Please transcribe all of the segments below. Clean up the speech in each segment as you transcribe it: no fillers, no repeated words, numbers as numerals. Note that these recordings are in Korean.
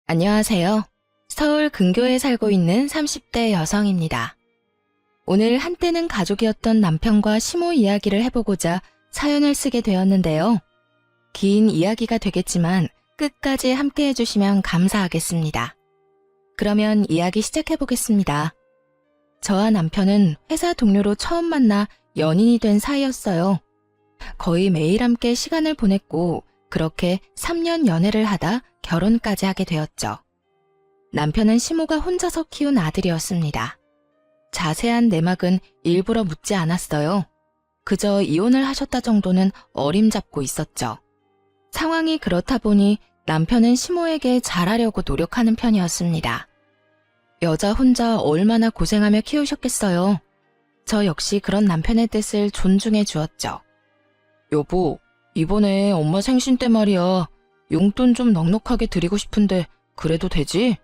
안녕하세요. 서울 근교에 살고 있는 30대 여성입니다. 오늘 한때는 가족이었던 남편과 시모 이야기를 해보고자 사연을 쓰게 되었는데요. 긴 이야기가 되겠지만 끝까지 함께 해주시면 감사하겠습니다. 그러면 이야기 시작해보겠습니다. 저와 남편은 회사 동료로 처음 만나 연인이 된 사이였어요. 거의 매일 함께 시간을 보냈고 그렇게 3년 연애를 하다 결혼까지 하게 되었죠. 남편은 시모가 혼자서 키운 아들이었습니다. 자세한 내막은 일부러 묻지 않았어요. 그저 이혼을 하셨다 정도는 어림잡고 있었죠. 상황이 그렇다 보니 남편은 시모에게 잘하려고 노력하는 편이었습니다. 여자 혼자 얼마나 고생하며 키우셨겠어요. 저 역시 그런 남편의 뜻을 존중해 주었죠. 여보, 이번에 엄마 생신 때 말이야. 용돈 좀 넉넉하게 드리고 싶은데 그래도 되지?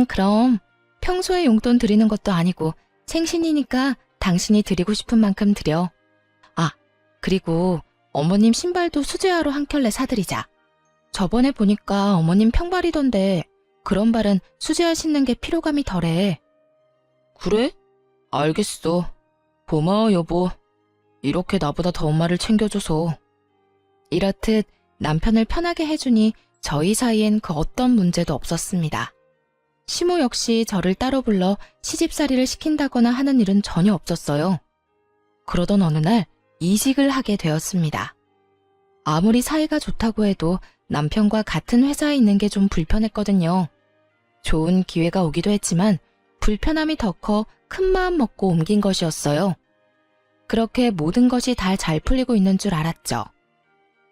그럼 평소에 용돈 드리는 것도 아니고 생신이니까 당신이 드리고 싶은 만큼 드려. 아, 그리고 어머님 신발도 수제화로 한 켤레 사드리자. 저번에 보니까 어머님 평발이던데 그런 발은 수제화 신는 게 피로감이 덜해. 그래? 알겠어. 고마워 여보. 이렇게 나보다 더 엄마를 챙겨줘서. 이렇듯 남편을 편하게 해주니 저희 사이엔 그 어떤 문제도 없었습니다. 시모 역시 저를 따로 불러 시집살이를 시킨다거나 하는 일은 전혀 없었어요. 그러던 어느 날 이직을 하게 되었습니다. 아무리 사이가 좋다고 해도 남편과 같은 회사에 있는 게 좀 불편했거든요. 좋은 기회가 오기도 했지만 불편함이 더 커 큰 마음 먹고 옮긴 것이었어요. 그렇게 모든 것이 다 잘 풀리고 있는 줄 알았죠.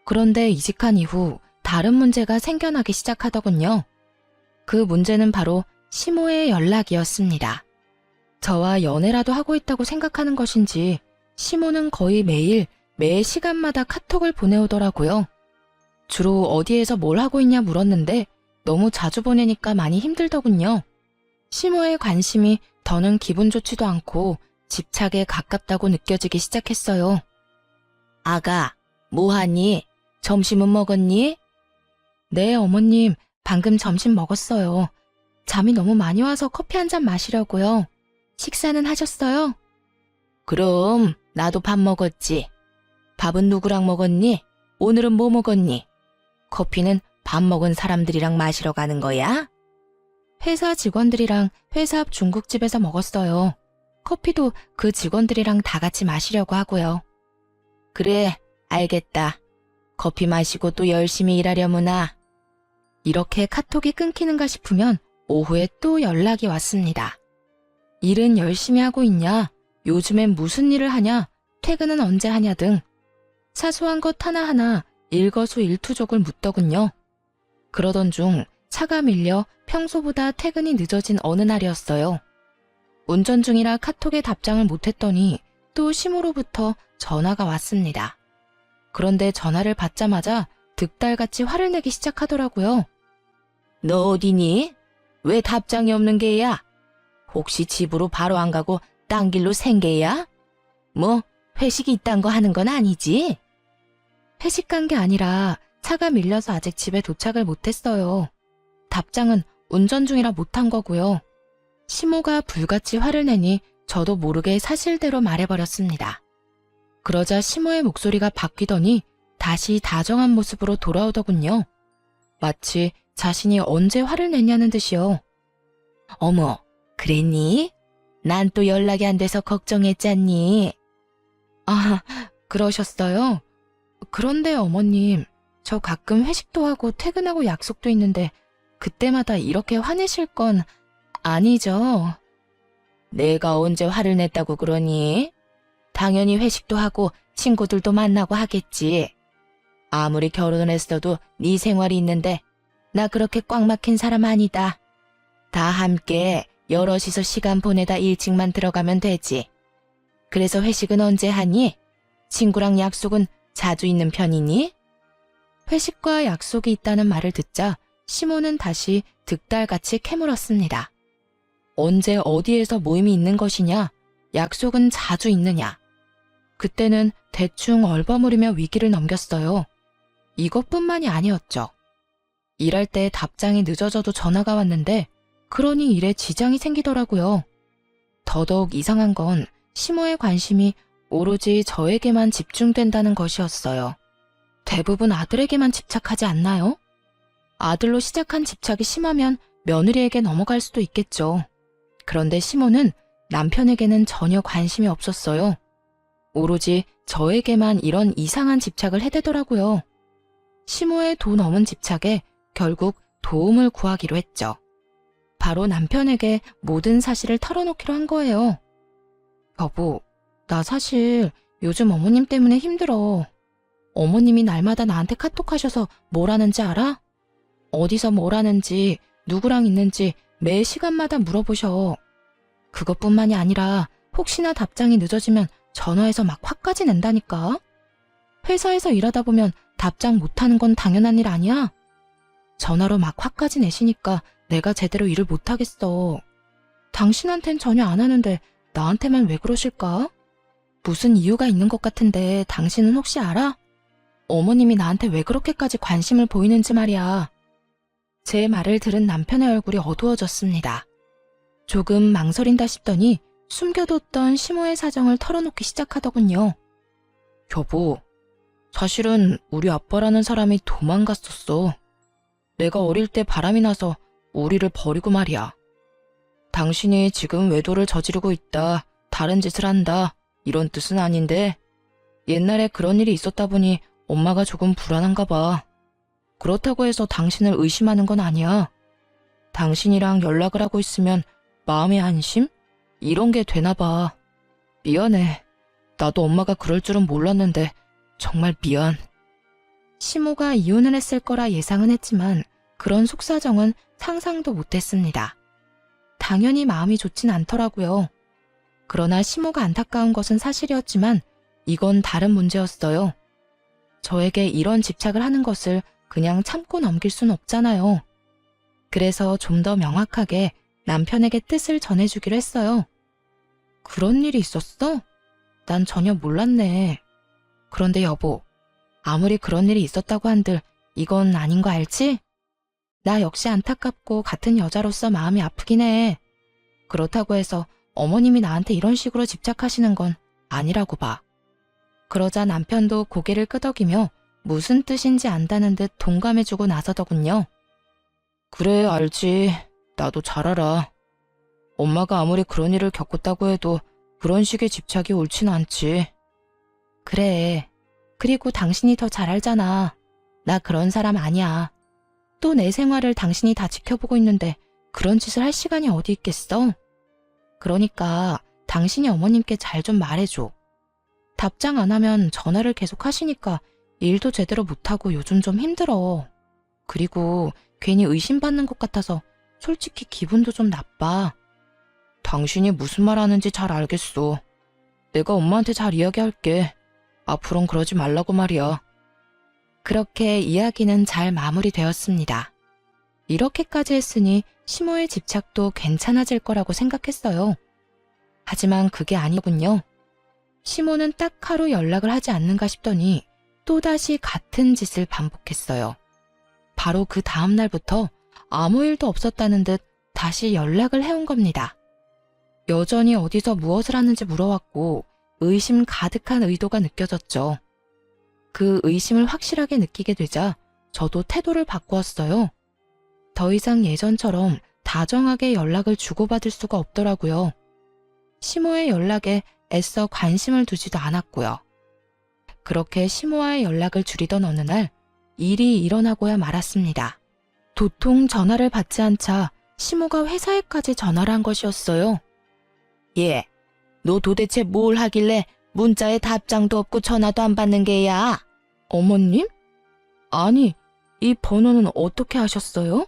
그런데 이직한 이후 다른 문제가 생겨나기 시작하더군요. 그 문제는 바로 시모의 연락이었습니다. 저와 연애라도 하고 있다고 생각하는 것인지 시모는 거의 매일 매 시간마다 카톡을 보내오더라고요. 주로 어디에서 뭘 하고 있냐 물었는데 너무 자주 보내니까 많이 힘들더군요. 시모의 관심이 더는 기분 좋지도 않고 집착에 가깝다고 느껴지기 시작했어요. 아가, 뭐하니? 점심은 먹었니? 네, 어머님. 방금 점심 먹었어요. 잠이 너무 많이 와서 커피 한 잔 마시려고요. 식사는 하셨어요? 그럼 나도 밥 먹었지. 밥은 누구랑 먹었니? 오늘은 뭐 먹었니? 커피는 밥 먹은 사람들이랑 마시러 가는 거야? 회사 직원들이랑 회사 앞 중국집에서 먹었어요. 커피도 그 직원들이랑 다 같이 마시려고 하고요. 그래, 알겠다. 커피 마시고 또 열심히 일하려무나. 이렇게 카톡이 끊기는가 싶으면 오후에 또 연락이 왔습니다. 일은 열심히 하고 있냐? 요즘엔 무슨 일을 하냐? 퇴근은 언제 하냐 등 사소한 것 하나하나 일거수일투족을 묻더군요. 그러던 중 차가 밀려 평소보다 퇴근이 늦어진 어느 날이었어요. 운전 중이라 카톡에 답장을 못했더니 또 시모로부터 전화가 왔습니다. 그런데 전화를 받자마자 득달같이 화를 내기 시작하더라고요. 너 어디니? 왜 답장이 없는 게야? 혹시 집으로 바로 안 가고 딴 길로 생게야? 뭐 회식이 있단 거 하는 건 아니지? 회식 간 게 아니라 차가 밀려서 아직 집에 도착을 못했어요. 답장은 운전 중이라 못한 거고요. 시모가 불같이 화를 내니 저도 모르게 사실대로 말해버렸습니다. 그러자 시모의 목소리가 바뀌더니 다시 다정한 모습으로 돌아오더군요. 마치 자신이 언제 화를 냈냐는 듯이요. 어머, 그랬니? 난 또 연락이 안 돼서 걱정했잖니. 아, 그러셨어요? 그런데 어머님, 저 가끔 회식도 하고 퇴근하고 약속도 있는데 그때마다 이렇게 화내실 건 아니죠? 내가 언제 화를 냈다고 그러니? 당연히 회식도 하고 친구들도 만나고 하겠지. 아무리 결혼을 했어도 네 생활이 있는데 나 그렇게 꽉 막힌 사람 아니다. 다 함께 여럿이서 시간 보내다 일찍만 들어가면 되지. 그래서 회식은 언제 하니? 친구랑 약속은 자주 있는 편이니? 회식과 약속이 있다는 말을 듣자 시모는 다시 득달같이 캐물었습니다. 언제 어디에서 모임이 있는 것이냐? 약속은 자주 있느냐? 그때는 대충 얼버무리며 위기를 넘겼어요. 이것뿐만이 아니었죠. 일할 때 답장이 늦어져도 전화가 왔는데 그러니 일에 지장이 생기더라고요. 더더욱 이상한 건 시모의 관심이 오로지 저에게만 집중된다는 것이었어요. 대부분 아들에게만 집착하지 않나요? 아들로 시작한 집착이 심하면 며느리에게 넘어갈 수도 있겠죠. 그런데 시모는 남편에게는 전혀 관심이 없었어요. 오로지 저에게만 이런 이상한 집착을 해대더라고요. 시모의 돈 없는 집착에 결국 도움을 구하기로 했죠. 바로 남편에게 모든 사실을 털어놓기로 한 거예요. 여보, 나 사실 요즘 어머님 때문에 힘들어. 어머님이 날마다 나한테 카톡하셔서 뭘 하는지 알아? 어디서 뭘 하는지, 누구랑 있는지 매 시간마다 물어보셔. 그것뿐만이 아니라 혹시나 답장이 늦어지면 전화해서 막 화까지 낸다니까. 회사에서 일하다 보면 답장 못하는 건 당연한 일 아니야? 전화로 막 화까지 내시니까 내가 제대로 일을 못하겠어. 당신한텐 전혀 안 하는데 나한테만 왜 그러실까? 무슨 이유가 있는 것 같은데 당신은 혹시 알아? 어머님이 나한테 왜 그렇게까지 관심을 보이는지 말이야. 제 말을 들은 남편의 얼굴이 어두워졌습니다. 조금 망설인다 싶더니 숨겨뒀던 시모의 사정을 털어놓기 시작하더군요. 여보, 사실은 우리 아빠라는 사람이 도망갔었어. 내가 어릴 때 바람이 나서 우리를 버리고 말이야. 당신이 지금 외도를 저지르고 있다, 다른 짓을 한다, 이런 뜻은 아닌데 옛날에 그런 일이 있었다 보니 엄마가 조금 불안한가 봐. 그렇다고 해서 당신을 의심하는 건 아니야. 당신이랑 연락을 하고 있으면 마음의 안심? 이런 게 되나 봐. 미안해. 나도 엄마가 그럴 줄은 몰랐는데 정말 미안. 시모가 이혼을 했을 거라 예상은 했지만 그런 속사정은 상상도 못했습니다. 당연히 마음이 좋진 않더라고요. 그러나 시모가 안타까운 것은 사실이었지만 이건 다른 문제였어요. 저에게 이런 집착을 하는 것을 그냥 참고 넘길 순 없잖아요. 그래서 좀 더 명확하게 남편에게 뜻을 전해주기로 했어요. 그런 일이 있었어? 난 전혀 몰랐네. 그런데 여보, 아무리 그런 일이 있었다고 한들 이건 아닌 거 알지? 나 역시 안타깝고 같은 여자로서 마음이 아프긴 해. 그렇다고 해서 어머님이 나한테 이런 식으로 집착하시는 건 아니라고 봐. 그러자 남편도 고개를 끄덕이며 무슨 뜻인지 안다는 듯 동감해주고 나서더군요. 그래, 알지. 나도 잘 알아. 엄마가 아무리 그런 일을 겪었다고 해도 그런 식의 집착이 옳진 않지. 그래. 그리고 당신이 더 잘 알잖아. 나 그런 사람 아니야. 또 내 생활을 당신이 다 지켜보고 있는데 그런 짓을 할 시간이 어디 있겠어? 그러니까 당신이 어머님께 잘 좀 말해줘. 답장 안 하면 전화를 계속 하시니까 일도 제대로 못하고 요즘 좀 힘들어. 그리고 괜히 의심받는 것 같아서 솔직히 기분도 좀 나빠. 당신이 무슨 말 하는지 잘 알겠어. 내가 엄마한테 잘 이야기할게. 앞으론 그러지 말라고 말이야. 그렇게 이야기는 잘 마무리되었습니다. 이렇게까지 했으니 시모의 집착도 괜찮아질 거라고 생각했어요. 하지만 그게 아니군요. 시모는 딱 하루 연락을 하지 않는가 싶더니 또다시 같은 짓을 반복했어요. 바로 그 다음 날부터 아무 일도 없었다는 듯 다시 연락을 해온 겁니다. 여전히 어디서 무엇을 하는지 물어왔고 의심 가득한 의도가 느껴졌죠. 그 의심을 확실하게 느끼게 되자 저도 태도를 바꾸었어요. 더 이상 예전처럼 다정하게 연락을 주고받을 수가 없더라고요. 시모의 연락에 애써 관심을 두지도 않았고요. 그렇게 시모와의 연락을 줄이던 어느 날 일이 일어나고야 말았습니다. 도통 전화를 받지 않자 시모가 회사에까지 전화를 한 것이었어요. 예, 너 도대체 뭘 하길래 문자에 답장도 없고 전화도 안 받는 게야? 어머님? 아니, 이 번호는 어떻게 하셨어요?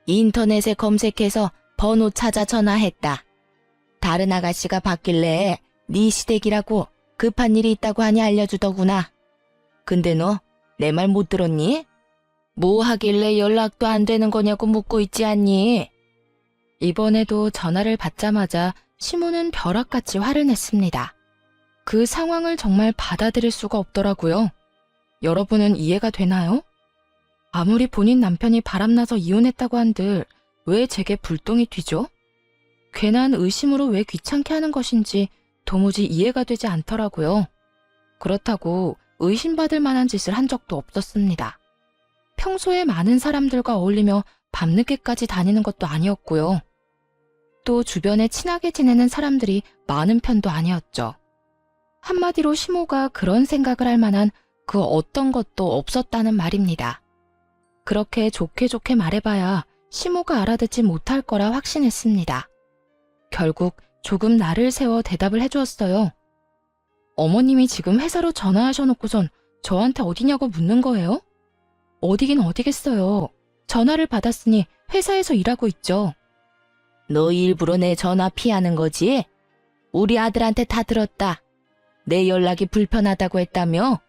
인터넷에 검색해서 번호 찾아 전화했다. 다른 아가씨가 받길래 네 시댁이라고 급한 일이 있다고 하니 알려주더구나. 근데 너 내 말 못 들었니? 뭐 하길래 연락도 안 되는 거냐고 묻고 있지 않니? 이번에도 전화를 받자마자 시모는 벼락같이 화를 냈습니다. 그 상황을 정말 받아들일 수가 없더라고요. 여러분은 이해가 되나요? 아무리 본인 남편이 바람나서 이혼했다고 한들 왜 제게 불똥이 튀죠? 괜한 의심으로 왜 귀찮게 하는 것인지 도무지 이해가 되지 않더라고요. 그렇다고 의심받을 만한 짓을 한 적도 없었습니다. 평소에 많은 사람들과 어울리며 밤늦게까지 다니는 것도 아니었고요. 또 주변에 친하게 지내는 사람들이 많은 편도 아니었죠. 한마디로 시모가 그런 생각을 할 만한 그 어떤 것도 없었다는 말입니다. 그렇게 좋게 좋게 말해봐야 시모가 알아듣지 못할 거라 확신했습니다. 결국 조금 나를 세워 대답을 해주었어요. 어머님이 지금 회사로 전화하셔놓고선 저한테 어디냐고 묻는 거예요? 어디긴 어디겠어요. 전화를 받았으니 회사에서 일하고 있죠. 너 일부러 내 전화 피하는 거지? 우리 아들한테 다 들었다. 내 연락이 불편하다고 했다며?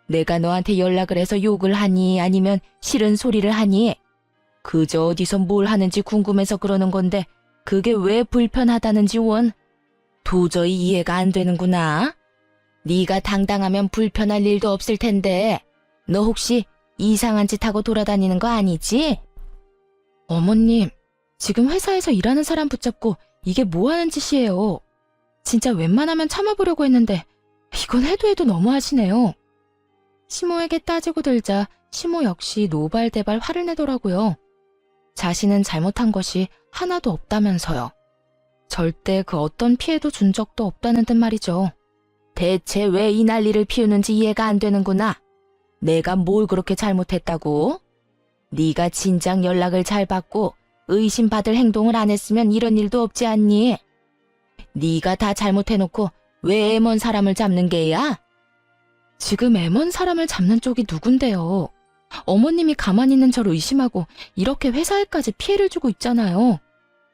내가 너한테 연락을 해서 욕을 하니 아니면 싫은 소리를 하니? 그저 어디서 뭘 하는지 궁금해서 그러는 건데 그게 왜 불편하다는지 원? 도저히 이해가 안 되는구나. 네가 당당하면 불편할 일도 없을 텐데 너 혹시 이상한 짓 하고 돌아다니는 거 아니지? 어머님, 지금 회사에서 일하는 사람 붙잡고 이게 뭐 하는 짓이에요? 진짜 웬만하면 참아보려고 했는데 이건 해도 너무하시네요. 시모에게 따지고 들자 시모 역시 노발대발 화를 내더라고요. 자신은 잘못한 것이 하나도 없다면서요. 절대 그 어떤 피해도 준 적도 없다는 듯 말이죠. 대체 왜 이 난리를 피우는지 이해가 안 되는구나. 내가 뭘 그렇게 잘못했다고? 네가 진작 연락을 잘 받고 의심받을 행동을 안 했으면 이런 일도 없지 않니? 네가 다 잘못해놓고 왜 애먼 사람을 잡는 게야? 지금 애먼 사람을 잡는 쪽이 누군데요? 어머님이 가만히 있는 저를 의심하고 이렇게 회사에까지 피해를 주고 있잖아요.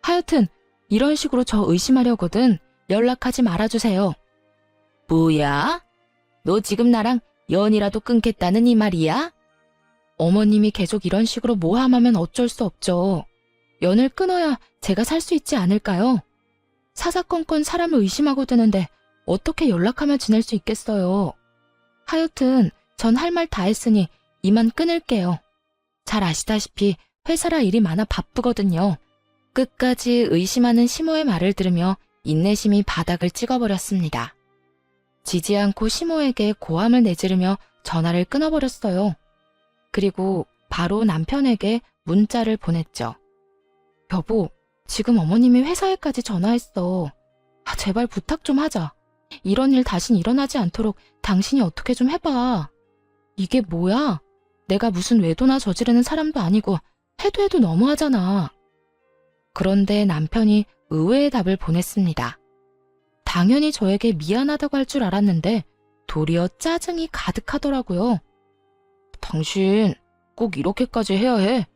하여튼 이런 식으로 저 의심하려거든 연락하지 말아주세요. 뭐야? 너 지금 나랑 연이라도 끊겠다는 이 말이야? 어머님이 계속 이런 식으로 모함하면 어쩔 수 없죠. 연을 끊어야 제가 살 수 있지 않을까요? 사사건건 사람을 의심하고 드는데 어떻게 연락하며 지낼 수 있겠어요. 하여튼 전 할 말 다 했으니 이만 끊을게요. 잘 아시다시피 회사라 일이 많아 바쁘거든요. 끝까지 의심하는 시모의 말을 들으며 인내심이 바닥을 찍어버렸습니다. 지지 않고 시모에게 고함을 내지르며 전화를 끊어버렸어요. 그리고 바로 남편에게 문자를 보냈죠. 여보, 지금 어머님이 회사에까지 전화했어. 제발 부탁 좀 하자. 이런 일 다신 일어나지 않도록 당신이 어떻게 좀 해봐. 이게 뭐야? 내가 무슨 외도나 저지르는 사람도 아니고 해도 너무하잖아. 그런데 남편이 의외의 답을 보냈습니다. 당연히 저에게 미안하다고 할 줄 알았는데 도리어 짜증이 가득하더라고요. 당신 꼭 이렇게까지 해야 해?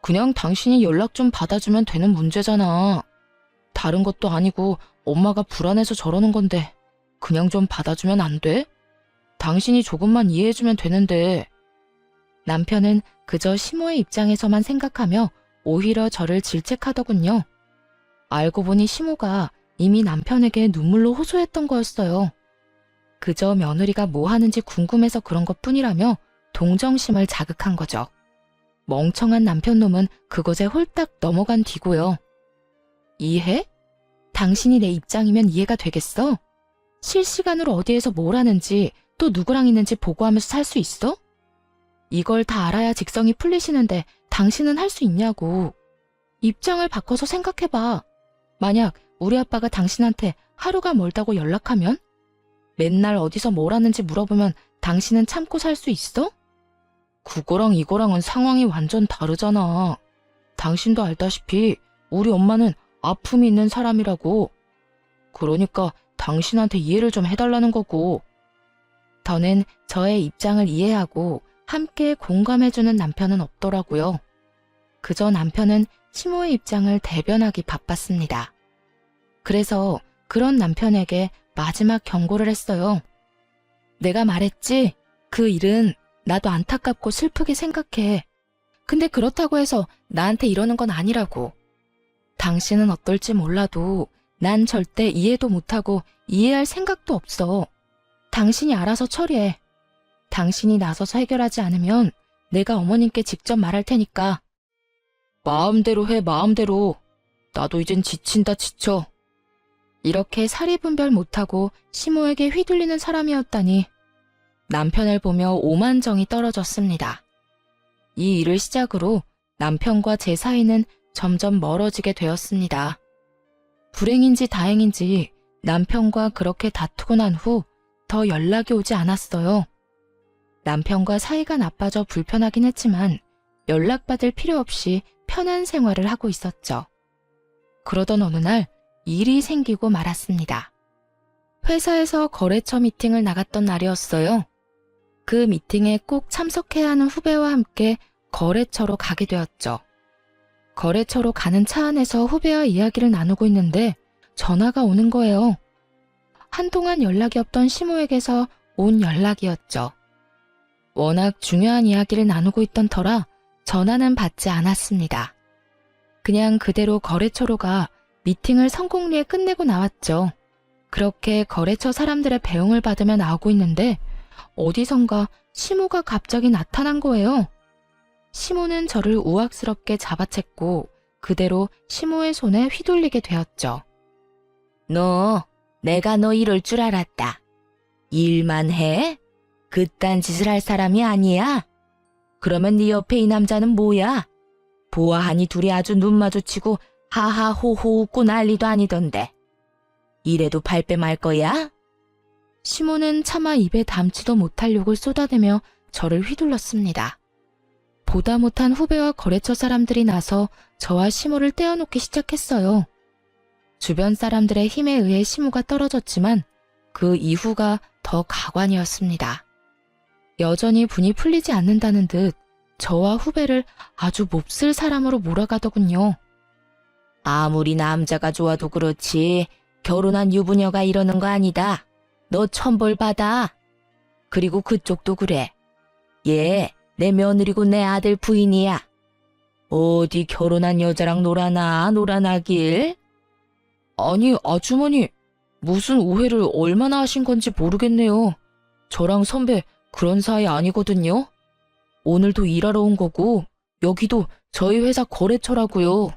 그냥 당신이 연락 좀 받아주면 되는 문제잖아. 다른 것도 아니고 엄마가 불안해서 저러는 건데 그냥 좀 받아주면 안 돼? 당신이 조금만 이해해주면 되는데. 남편은 그저 시모의 입장에서만 생각하며 오히려 저를 질책하더군요. 알고 보니 시모가 이미 남편에게 눈물로 호소했던 거였어요. 그저 며느리가 뭐 하는지 궁금해서 그런 것뿐이라며 동정심을 자극한 거죠. 멍청한 남편놈은 그것에 홀딱 넘어간 뒤고요. 이해? 당신이 내 입장이면 이해가 되겠어? 실시간으로 어디에서 뭘 하는지 또 누구랑 있는지 보고하면서 살 수 있어? 이걸 다 알아야 직성이 풀리시는데 당신은 할 수 있냐고. 입장을 바꿔서 생각해봐. 만약 우리 아빠가 당신한테 하루가 멀다고 연락하면? 맨날 어디서 뭘 하는지 물어보면 당신은 참고 살 수 있어? 그거랑 이거랑은 상황이 완전 다르잖아. 당신도 알다시피 우리 엄마는 아픔이 있는 사람이라고. 그러니까 당신한테 이해를 좀 해달라는 거고. 저는 저의 입장을 이해하고 함께 공감해주는 남편은 없더라고요. 그저 남편은 시모의 입장을 대변하기 바빴습니다. 그래서 그런 남편에게 마지막 경고를 했어요. 내가 말했지? 그 일은 나도 안타깝고 슬프게 생각해. 근데 그렇다고 해서 나한테 이러는 건 아니라고. 당신은 어떨지 몰라도 난 절대 이해도 못하고 이해할 생각도 없어. 당신이 알아서 처리해. 당신이 나서서 해결하지 않으면 내가 어머님께 직접 말할 테니까. 마음대로 해, 마음대로. 나도 이젠 지친다, 지쳐. 이렇게 사리분별 못하고 시모에게 휘둘리는 사람이었다니 남편을 보며 오만정이 떨어졌습니다. 이 일을 시작으로 남편과 제 사이는 점점 멀어지게 되었습니다. 불행인지 다행인지 남편과 그렇게 다투고 난 후 더 연락이 오지 않았어요. 남편과 사이가 나빠져 불편하긴 했지만 연락받을 필요 없이 편한 생활을 하고 있었죠. 그러던 어느 날 일이 생기고 말았습니다. 회사에서 거래처 미팅을 나갔던 날이었어요. 그 미팅에 꼭 참석해야 하는 후배와 함께 거래처로 가게 되었죠. 거래처로 가는 차 안에서 후배와 이야기를 나누고 있는데 전화가 오는 거예요. 한동안 연락이 없던 시모에게서 온 연락이었죠. 워낙 중요한 이야기를 나누고 있던 터라 전화는 받지 않았습니다. 그냥 그대로 거래처로 가 미팅을 성공리에 끝내고 나왔죠. 그렇게 거래처 사람들의 배웅을 받으며 나오고 있는데 어디선가 시모가 갑자기 나타난 거예요. 시모는 저를 우악스럽게 잡아챘고 그대로 시모의 손에 휘둘리게 되었죠. 내가 너 이럴 줄 알았다. 일만 해? 그딴 짓을 할 사람이 아니야? 그러면 네 옆에 이 남자는 뭐야? 보아하니 둘이 아주 눈 마주치고 하하호호 웃고 난리도 아니던데. 이래도 발뺌 할 거야? 시모는 차마 입에 담지도 못할 욕을 쏟아대며 저를 휘둘렀습니다. 보다 못한 후배와 거래처 사람들이 나서 저와 시모를 떼어놓기 시작했어요. 주변 사람들의 힘에 의해 시모가 떨어졌지만 그 이후가 더 가관이었습니다. 여전히 분이 풀리지 않는다는 듯 저와 후배를 아주 몹쓸 사람으로 몰아가더군요. 아무리 남자가 좋아도 그렇지 결혼한 유부녀가 이러는 거 아니다. 너 천벌받아. 그리고 그쪽도 그래. 얘 내 며느리고 내 아들 부인이야. 어디 결혼한 여자랑 놀아나길? 아니 아주머니 무슨 오해를 얼마나 하신 건지 모르겠네요. 저랑 선배 그런 사이 아니거든요. 오늘도 일하러 온 거고 여기도 저희 회사 거래처라고요.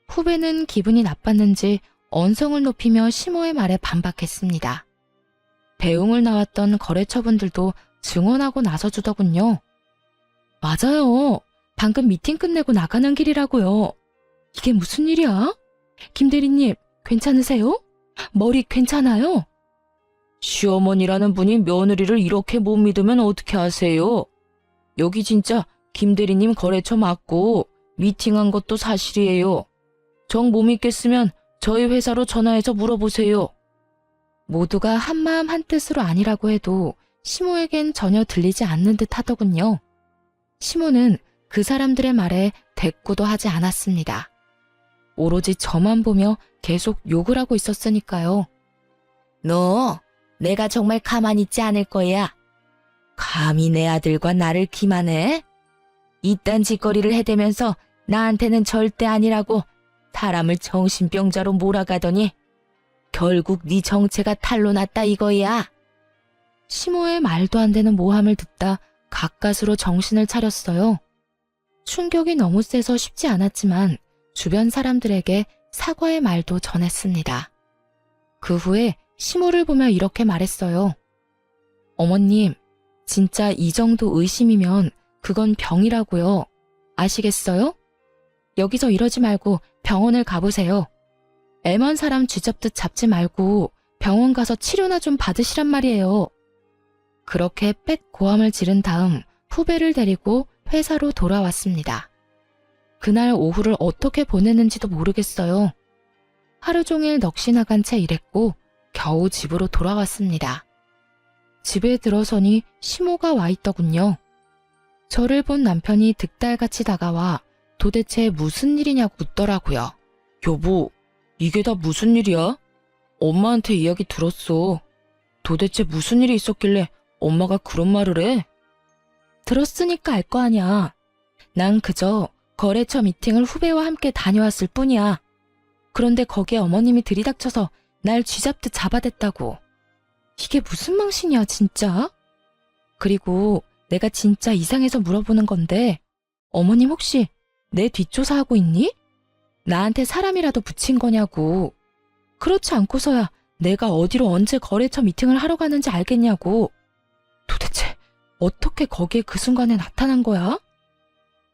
후배는 기분이 나빴는지 언성을 높이며 시모의 말에 반박했습니다. 배웅을 나왔던 거래처분들도 증언하고 나서주더군요. 맞아요. 방금 미팅 끝내고 나가는 길이라고요. 이게 무슨 일이야? 김 대리님 괜찮으세요? 머리 괜찮아요? 시어머니라는 분이 며느리를 이렇게 못 믿으면 어떻게 하세요? 여기 진짜 김 대리님 거래처 맞고 미팅한 것도 사실이에요. 정 못 믿겠으면 저희 회사로 전화해서 물어보세요. 모두가 한마음 한뜻으로 아니라고 해도 시모에겐 전혀 들리지 않는 듯 하더군요. 시모는 그 사람들의 말에 대꾸도 하지 않았습니다. 오로지 저만 보며 계속 욕을 하고 있었으니까요. 너 내가 정말 가만히 있지 않을 거야. 감히 내 아들과 나를 기만해? 이딴 짓거리를 해대면서 나한테는 절대 아니라고 사람을 정신병자로 몰아가더니 결국 네 정체가 탄로 났다 이거야. 시모의 말도 안 되는 모함을 듣다 가까스로 정신을 차렸어요. 충격이 너무 세서 쉽지 않았지만 주변 사람들에게 사과의 말도 전했습니다. 그 후에 시모를 보며 이렇게 말했어요. 어머님, 진짜 이 정도 의심이면 그건 병이라고요. 아시겠어요? 여기서 이러지 말고 병원을 가보세요. 애먼 사람 쥐잡듯 잡지 말고 병원 가서 치료나 좀 받으시란 말이에요. 그렇게 빽 고함을 지른 다음 후배를 데리고 회사로 돌아왔습니다. 그날 오후를 어떻게 보냈는지도 모르겠어요. 하루 종일 넋이 나간 채 일했고 겨우 집으로 돌아왔습니다. 집에 들어서니 시모가 와 있더군요. 저를 본 남편이 득달같이 다가와 도대체 무슨 일이냐고 묻더라고요. 여보, 이게 다 무슨 일이야? 엄마한테 이야기 들었어. 도대체 무슨 일이 있었길래 엄마가 그런 말을 해? 들었으니까 알 거 아냐. 난 그저 거래처 미팅을 후배와 함께 다녀왔을 뿐이야. 그런데 거기에 어머님이 들이닥쳐서 날 쥐잡듯 잡아댔다고. 이게 무슨 망신이야 진짜? 그리고 내가 진짜 이상해서 물어보는 건데 어머님 혹시 내 뒷조사하고 있니? 나한테 사람이라도 붙인 거냐고. 그렇지 않고서야 내가 어디로 언제 거래처 미팅을 하러 가는지 알겠냐고. 도대체 어떻게 거기에 그 순간에 나타난 거야?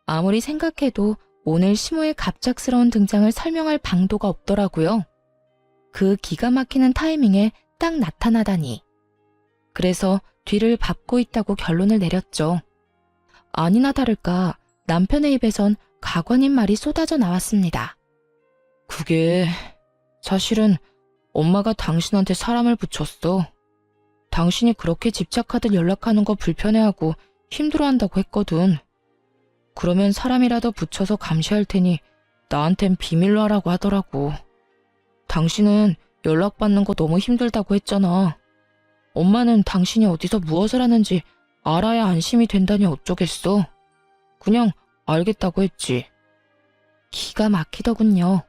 아무리 생각해도 오늘 시모의 갑작스러운 등장을 설명할 방도가 없더라고요. 그 기가 막히는 타이밍에 딱 나타나다니. 그래서 뒤를 밟고 있다고 결론을 내렸죠. 아니나 다를까 남편의 입에선 가관인 말이 쏟아져 나왔습니다. 그게 사실은 엄마가 당신한테 사람을 붙였어. 당신이 그렇게 집착하듯 연락하는 거 불편해하고 힘들어한다고 했거든. 그러면 사람이라도 붙여서 감시할 테니 나한텐 비밀로 하라고 하더라고. 당신은 연락받는 거 너무 힘들다고 했잖아. 엄마는 당신이 어디서 무엇을 하는지 알아야 안심이 된다니 어쩌겠어. 그냥 알겠다고 했지. 기가 막히더군요.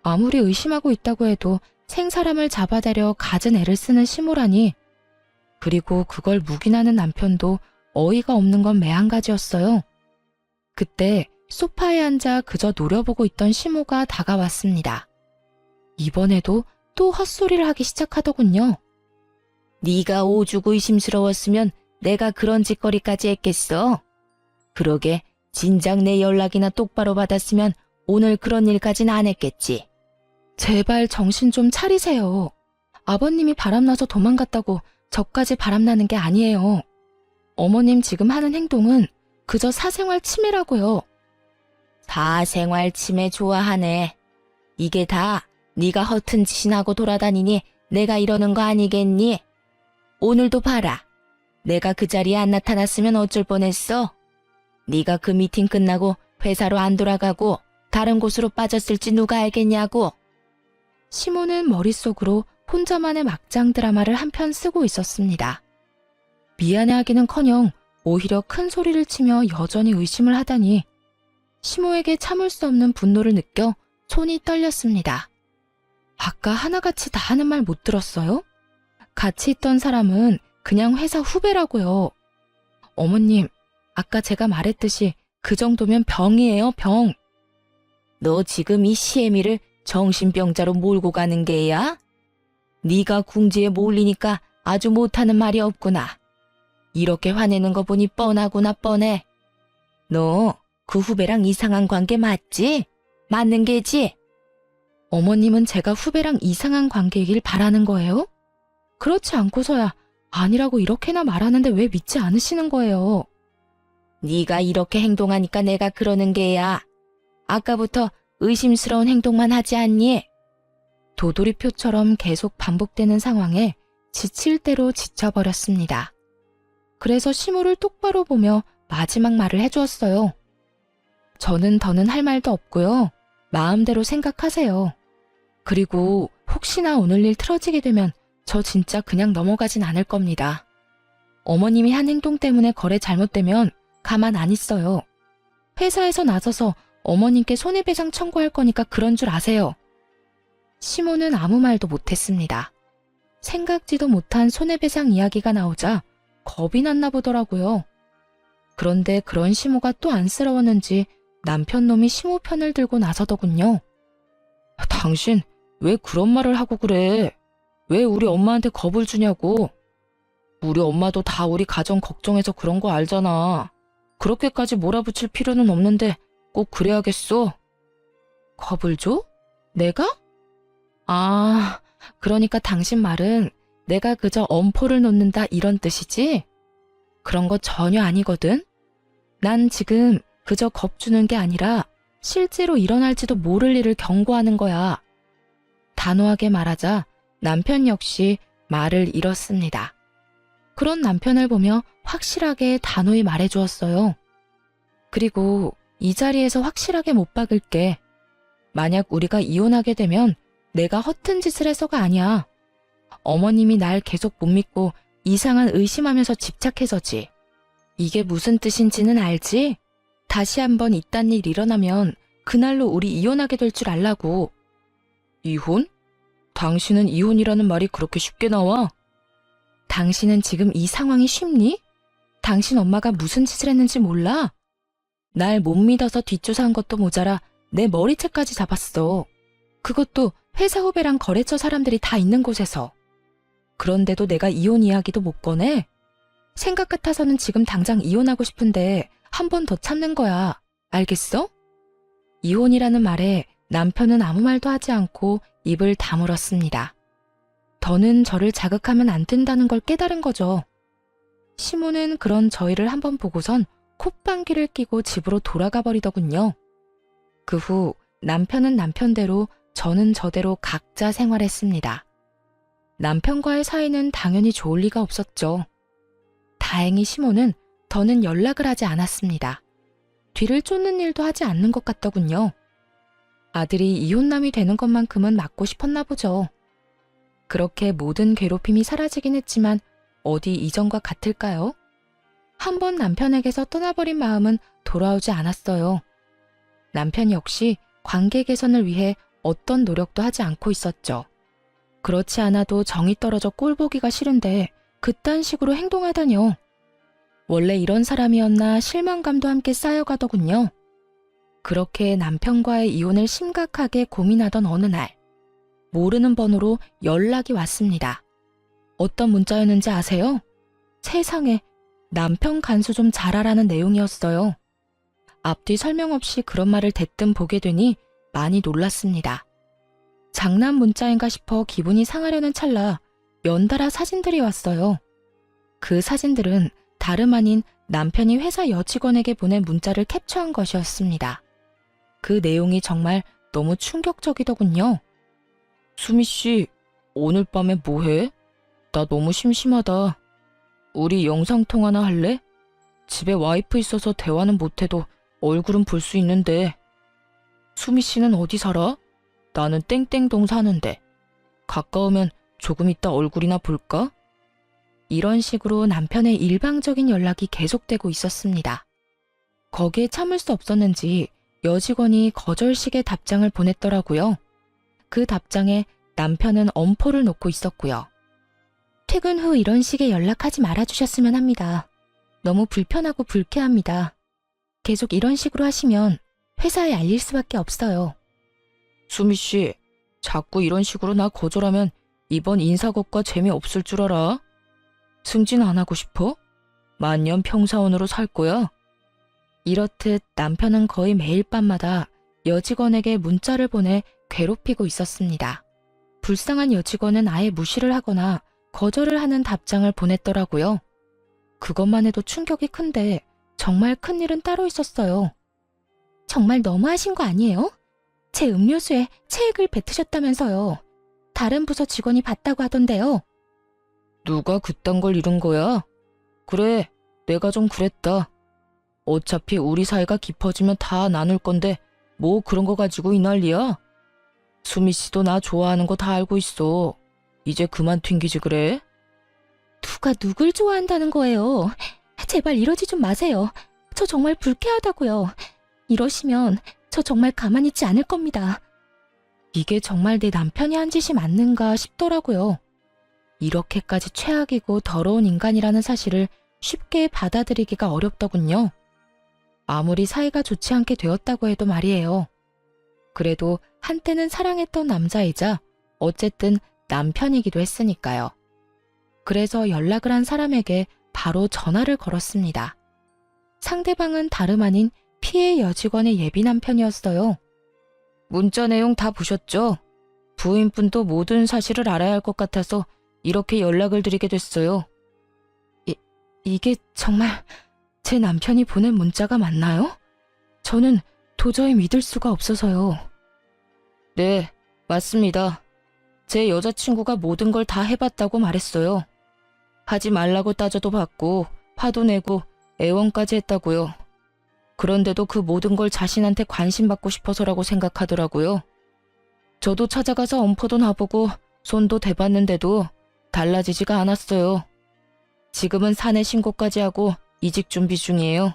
아무리 의심하고 있다고 해도 생사람을 잡아다려 갖은 애를 쓰는 시모라니. 그리고 그걸 묵인하는 남편도 어이가 없는 건 매한가지였어요. 그때 소파에 앉아 그저 노려보고 있던 시모가 다가왔습니다. 이번에도 또 헛소리를 하기 시작하더군요. 네가 오죽 의심스러웠으면 내가 그런 짓거리까지 했겠어. 그러게 진작 내 연락이나 똑바로 받았으면 오늘 그런 일까진 안 했겠지. 제발 정신 좀 차리세요. 아버님이 바람나서 도망갔다고 저까지 바람나는 게 아니에요. 어머님 지금 하는 행동은 그저 사생활 침해라고요. 사생활 침해 좋아하네. 이게 다 네가 허튼 짓이나 하고 돌아다니니 내가 이러는 거 아니겠니? 오늘도 봐라. 내가 그 자리에 안 나타났으면 어쩔 뻔했어. 네가 그 미팅 끝나고 회사로 안 돌아가고 다른 곳으로 빠졌을지 누가 알겠냐고. 시모는 머릿속으로 혼자만의 막장 드라마를 한 편 쓰고 있었습니다. 미안해하기는커녕 오히려 큰 소리를 치며 여전히 의심을 하다니 시모에게 참을 수 없는 분노를 느껴 손이 떨렸습니다. 아까 하나같이 다 하는 말 못 들었어요? 같이 있던 사람은 그냥 회사 후배라고요. 어머님, 아까 제가 말했듯이 그 정도면 병이에요, 병. 너 지금 이 시애미를 정신병자로 몰고 가는 게야? 네가 궁지에 몰리니까 아주 못하는 말이 없구나. 이렇게 화내는 거 보니 뻔하구나 뻔해. 너 그 후배랑 이상한 관계 맞지? 맞는 게지? 어머님은 제가 후배랑 이상한 관계이길 바라는 거예요? 그렇지 않고서야 아니라고 이렇게나 말하는데 왜 믿지 않으시는 거예요? 네가 이렇게 행동하니까 내가 그러는 게야. 아까부터 의심스러운 행동만 하지 않니? 도돌이표처럼 계속 반복되는 상황에 지칠 대로 지쳐버렸습니다. 그래서 시모를 똑바로 보며 마지막 말을 해주었어요. 저는 더는 할 말도 없고요. 마음대로 생각하세요. 그리고 혹시나 오늘 일 틀어지게 되면 저 진짜 그냥 넘어가진 않을 겁니다. 어머님이 한 행동 때문에 거래 잘못되면 가만 안 있어요. 회사에서 나서서 어머님께 손해배상 청구할 거니까 그런 줄 아세요. 시모는 아무 말도 못했습니다. 생각지도 못한 손해배상 이야기가 나오자 겁이 났나 보더라고요. 그런데 그런 시모가 또 안쓰러웠는지 남편 놈이 시모 편을 들고 나서더군요. 당신 왜 그런 말을 하고 그래? 왜 우리 엄마한테 겁을 주냐고. 우리 엄마도 다 우리 가정 걱정해서 그런 거 알잖아. 그렇게까지 몰아붙일 필요는 없는데 꼭 그래야겠어. 겁을 줘? 내가? 아, 그러니까 당신 말은 내가 그저 엄포를 놓는다 이런 뜻이지? 그런 거 전혀 아니거든. 난 지금 그저 겁주는 게 아니라 실제로 일어날지도 모를 일을 경고하는 거야. 단호하게 말하자 남편 역시 말을 잃었습니다. 그런 남편을 보며 확실하게 단호히 말해주었어요. 그리고 이 자리에서 확실하게 못 박을게. 만약 우리가 이혼하게 되면 내가 허튼 짓을 해서가 아니야. 어머님이 날 계속 못 믿고 이상한 의심하면서 집착해서지. 이게 무슨 뜻인지는 알지? 다시 한번 이딴 일 일어나면 그날로 우리 이혼하게 될 줄 알라고. 이혼? 당신은 이혼이라는 말이 그렇게 쉽게 나와? 당신은 지금 이 상황이 쉽니? 당신 엄마가 무슨 짓을 했는지 몰라? 날 못 믿어서 뒷조사한 것도 모자라 내 머리채까지 잡았어. 그것도 회사 후배랑 거래처 사람들이 다 있는 곳에서. 그런데도 내가 이혼 이야기도 못 꺼내? 생각 같아서는 지금 당장 이혼하고 싶은데 한 번 더 참는 거야. 알겠어? 이혼이라는 말에 남편은 아무 말도 하지 않고 입을 다물었습니다. 더는 저를 자극하면 안 된다는 걸 깨달은 거죠. 시모는 그런 저희를 한번 보고선 콧방귀를 끼고 집으로 돌아가 버리더군요. 그 후 남편은 남편대로 저는 저대로 각자 생활했습니다. 남편과의 사이는 당연히 좋을 리가 없었죠. 다행히 시모는 더는 연락을 하지 않았습니다. 뒤를 쫓는 일도 하지 않는 것 같더군요. 아들이 이혼남이 되는 것만큼은 막고 싶었나 보죠. 그렇게 모든 괴롭힘이 사라지긴 했지만 어디 이전과 같을까요? 한번 남편에게서 떠나버린 마음은 돌아오지 않았어요. 남편 역시 관계 개선을 위해 어떤 노력도 하지 않고 있었죠. 그렇지 않아도 정이 떨어져 꼴보기가 싫은데 그딴 식으로 행동하다뇨. 원래 이런 사람이었나 실망감도 함께 쌓여가더군요. 그렇게 남편과의 이혼을 심각하게 고민하던 어느 날, 모르는 번호로 연락이 왔습니다. 어떤 문자였는지 아세요? 세상에, 남편 간수 좀 잘하라는 내용이었어요. 앞뒤 설명 없이 그런 말을 대뜸 보게 되니 많이 놀랐습니다. 장난 문자인가 싶어 기분이 상하려는 찰나 연달아 사진들이 왔어요. 그 사진들은 다름 아닌 남편이 회사 여직원에게 보낸 문자를 캡처한 것이었습니다. 그 내용이 정말 너무 충격적이더군요. 수미 씨, 오늘 밤에 뭐해? 나 너무 심심하다. 우리 영상통화나 할래? 집에 와이프 있어서 대화는 못해도 얼굴은 볼 수 있는데. 수미 씨는 어디 살아? 나는 땡땡동 사는데. 가까우면 조금 이따 얼굴이나 볼까? 이런 식으로 남편의 일방적인 연락이 계속되고 있었습니다. 거기에 참을 수 없었는지 여직원이 거절식의 답장을 보냈더라고요. 그 답장에 남편은 엄포를 놓고 있었고요. 퇴근 후 이런 식의 연락하지 말아주셨으면 합니다. 너무 불편하고 불쾌합니다. 계속 이런 식으로 하시면 회사에 알릴 수밖에 없어요. 수미 씨, 자꾸 이런 식으로 나 거절하면 이번 인사고과 재미없을 줄 알아? 승진 안 하고 싶어? 만년 평사원으로 살 거야? 이렇듯 남편은 거의 매일 밤마다 여직원에게 문자를 보내 괴롭히고 있었습니다. 불쌍한 여직원은 아예 무시를 하거나 거절을 하는 답장을 보냈더라고요. 그것만 해도 충격이 큰데 정말 큰일은 따로 있었어요. 정말 너무하신 거 아니에요? 제 음료수에 체액을 뱉으셨다면서요. 다른 부서 직원이 봤다고 하던데요. 누가 그딴 걸 잃은 거야? 그래, 내가 좀 그랬다. 어차피 우리 사이가 깊어지면 다 나눌 건데 뭐 그런 거 가지고 이 난리야? 수미 씨도 나 좋아하는 거 다 알고 있어. 이제 그만 튕기지 그래? 누가 누굴 좋아한다는 거예요? 제발 이러지 좀 마세요. 저 정말 불쾌하다고요. 이러시면 저 정말 가만히 있지 않을 겁니다. 이게 정말 내 남편이 한 짓이 맞는가 싶더라고요. 이렇게까지 최악이고 더러운 인간이라는 사실을 쉽게 받아들이기가 어렵더군요. 아무리 사이가 좋지 않게 되었다고 해도 말이에요. 그래도 한때는 사랑했던 남자이자 어쨌든 남편이기도 했으니까요. 그래서 연락을 한 사람에게 바로 전화를 걸었습니다. 상대방은 다름 아닌 피해 여직원의 예비 남편이었어요. 문자 내용 다 보셨죠? 부인분도 모든 사실을 알아야 할 것 같아서 이렇게 연락을 드리게 됐어요. 이게 정말 제 남편이 보낸 문자가 맞나요? 저는 도저히 믿을 수가 없어서요. 네, 맞습니다. 제 여자친구가 모든 걸 다 해봤다고 말했어요. 하지 말라고 따져도 받고 화도 내고 애원까지 했다고요. 그런데도 그 모든 걸 자신한테 관심받고 싶어서라고 생각하더라고요. 저도 찾아가서 엄포도 놔보고 손도 대봤는데도 달라지지가 않았어요. 지금은 사내 신고까지 하고 이직 준비 중이에요.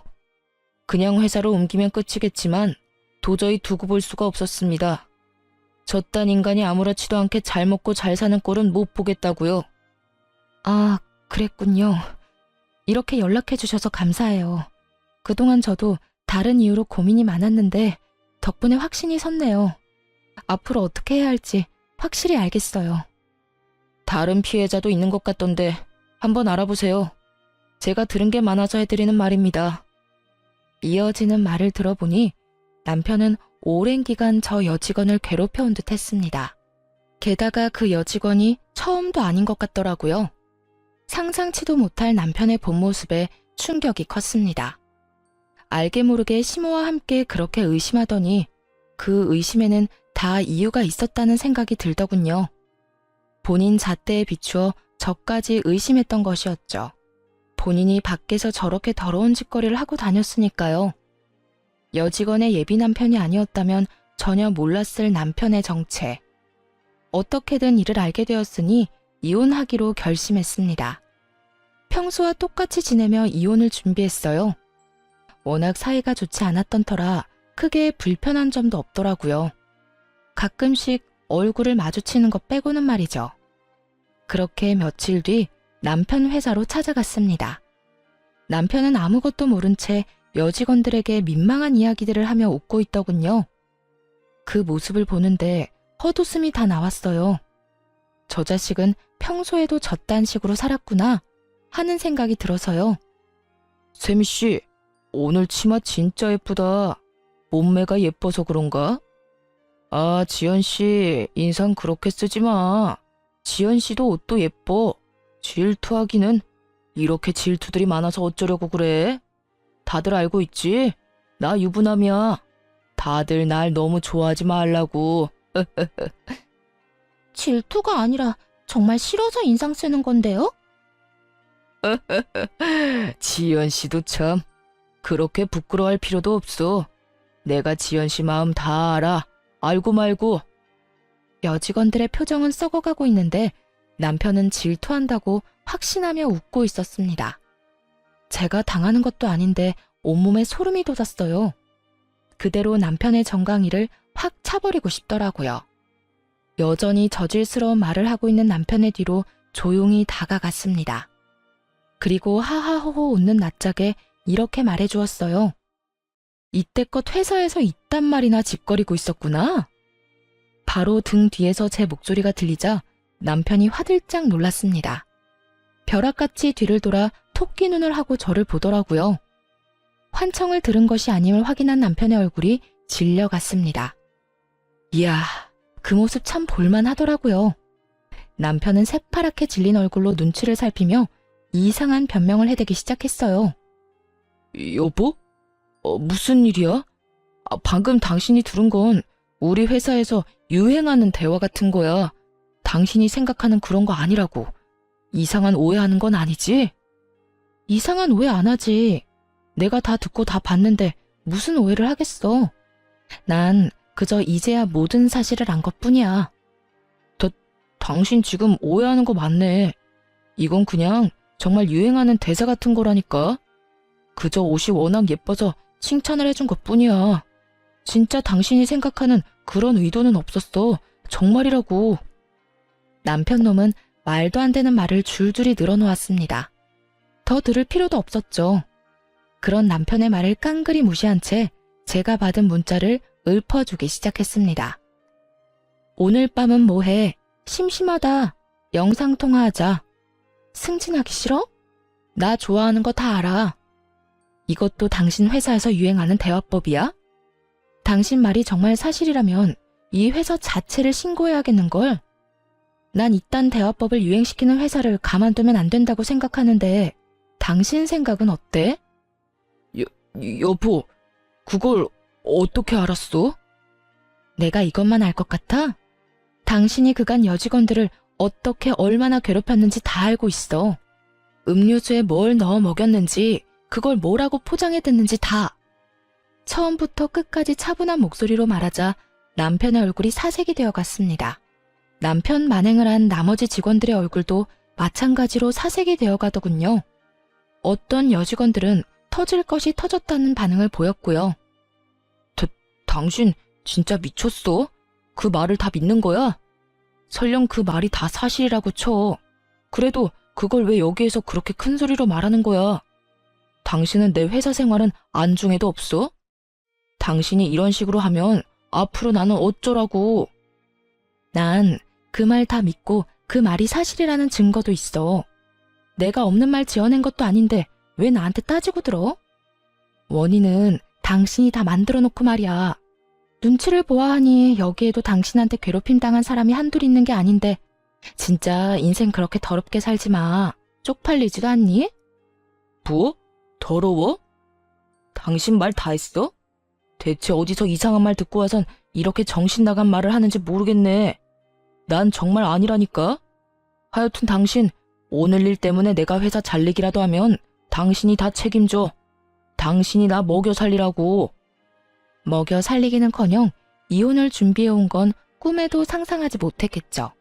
그냥 회사로 옮기면 끝이겠지만 도저히 두고 볼 수가 없었습니다. 저딴 인간이 아무렇지도 않게 잘 먹고 잘 사는 꼴은 못 보겠다고요. 아, 그랬군요. 이렇게 연락해 주셔서 감사해요. 그동안 저도 다른 이유로 고민이 많았는데 덕분에 확신이 섰네요. 앞으로 어떻게 해야 할지 확실히 알겠어요. 다른 피해자도 있는 것 같던데 한번 알아보세요. 제가 들은 게 많아서 해드리는 말입니다. 이어지는 말을 들어보니 남편은 오랜 기간 저 여직원을 괴롭혀온 듯 했습니다. 게다가 그 여직원이 처음도 아닌 것 같더라고요. 상상치도 못할 남편의 본 모습에 충격이 컸습니다. 알게 모르게 시모와 함께 그렇게 의심하더니 그 의심에는 다 이유가 있었다는 생각이 들더군요. 본인 잣대에 비추어 저까지 의심했던 것이었죠. 본인이 밖에서 저렇게 더러운 짓거리를 하고 다녔으니까요. 여직원의 예비 남편이 아니었다면 전혀 몰랐을 남편의 정체. 어떻게든 이를 알게 되었으니 이혼하기로 결심했습니다. 평소와 똑같이 지내며 이혼을 준비했어요. 워낙 사이가 좋지 않았던 터라 크게 불편한 점도 없더라고요. 가끔씩 얼굴을 마주치는 것 빼고는 말이죠. 그렇게 며칠 뒤 남편 회사로 찾아갔습니다. 남편은 아무것도 모른 채 여직원들에게 민망한 이야기들을 하며 웃고 있더군요. 그 모습을 보는데 헛웃음이 다 나왔어요. 저 자식은 평소에도 저딴 식으로 살았구나 하는 생각이 들어서요. 세미 씨, 오늘 치마 진짜 예쁘다. 몸매가 예뻐서 그런가? 아, 지연 씨, 인상 그렇게 쓰지 마. 지연 씨도 옷도 예뻐. 질투하기는 이렇게 질투들이 많아서 어쩌려고 그래? 다들 알고 있지? 나 유부남이야. 다들 날 너무 좋아하지 말라고. 질투가 아니라 정말 싫어서 인상 쓰는 건데요? 지연 씨도 참 그렇게 부끄러워할 필요도 없어. 내가 지연 씨 마음 다 알아. 알고 말고. 여직원들의 표정은 썩어가고 있는데 남편은 질투한다고 확신하며 웃고 있었습니다. 제가 당하는 것도 아닌데 온몸에 소름이 돋았어요. 그대로 남편의 정강이를 확 차버리고 싶더라고요. 여전히 저질스러운 말을 하고 있는 남편의 뒤로 조용히 다가갔습니다. 그리고 하하호호 웃는 낯짝에 이렇게 말해주었어요. 이때껏 회사에서 이딴 말이나 짓거리고 있었구나. 바로 등 뒤에서 제 목소리가 들리자 남편이 화들짝 놀랐습니다. 벼락같이 뒤를 돌아 토끼 눈을 하고 저를 보더라고요. 환청을 들은 것이 아님을 확인한 남편의 얼굴이 질려갔습니다. 이야, 그 모습 참 볼만하더라고요. 남편은 새파랗게 질린 얼굴로 눈치를 살피며 이상한 변명을 해대기 시작했어요. 여보? 무슨 일이야? 방금 당신이 들은 건 우리 회사에서 유행하는 대화 같은 거야. 당신이 생각하는 그런 거 아니라고. 이상한 오해하는 건 아니지? 이상한 오해 안 하지. 내가 다 듣고 다 봤는데 무슨 오해를 하겠어. 난 그저 이제야 모든 사실을 안 것뿐이야. 당신 지금 오해하는 거 맞네. 이건 그냥 정말 유행하는 대사 같은 거라니까. 그저 옷이 워낙 예뻐서 칭찬을 해준 것뿐이야. 진짜 당신이 생각하는 그런 의도는 없었어. 정말이라고. 남편 놈은 말도 안 되는 말을 줄줄이 늘어놓았습니다. 더 들을 필요도 없었죠. 그런 남편의 말을 깡그리 무시한 채 제가 받은 문자를 읊어주기 시작했습니다. 오늘 밤은 뭐해? 심심하다. 영상통화하자. 승진하기 싫어? 나 좋아하는 거 다 알아. 이것도 당신 회사에서 유행하는 대화법이야? 당신 말이 정말 사실이라면 이 회사 자체를 신고해야겠는걸? 난 이딴 대화법을 유행시키는 회사를 가만두면 안 된다고 생각하는데 당신 생각은 어때? 여보, 그걸 어떻게 알았어? 내가 이것만 알 것 같아? 당신이 그간 여직원들을 어떻게 얼마나 괴롭혔는지 다 알고 있어. 음료수에 뭘 넣어 먹였는지, 그걸 뭐라고 포장해댔는지 다. 처음부터 끝까지 차분한 목소리로 말하자 남편의 얼굴이 사색이 되어갔습니다. 남편 만행을 한 나머지 직원들의 얼굴도 마찬가지로 사색이 되어가더군요. 어떤 여직원들은 터질 것이 터졌다는 반응을 보였고요. 당신 진짜 미쳤어? 그 말을 다 믿는 거야? 설령 그 말이 다 사실이라고 쳐. 그래도 그걸 왜 여기에서 그렇게 큰 소리로 말하는 거야? 당신은 내 회사 생활은 안중에도 없어? 당신이 이런 식으로 하면 앞으로 나는 어쩌라고. 난 그 말 다 믿고 그 말이 사실이라는 증거도 있어. 내가 없는 말 지어낸 것도 아닌데 왜 나한테 따지고 들어? 원인은 당신이 다 만들어 놓고 말이야. 눈치를 보아하니 여기에도 당신한테 괴롭힘 당한 사람이 한둘 있는 게 아닌데 진짜 인생 그렇게 더럽게 살지 마. 쪽팔리지도 않니? 뭐? 더러워? 당신 말 다 했어? 대체 어디서 이상한 말 듣고 와선 이렇게 정신 나간 말을 하는지 모르겠네. 난 정말 아니라니까. 하여튼 당신 오늘 일 때문에 내가 회사 잘리기라도 하면 당신이 다 책임져. 당신이 나 먹여 살리라고. 먹여 살리기는커녕 이혼을 준비해온 건 꿈에도 상상하지 못했겠죠.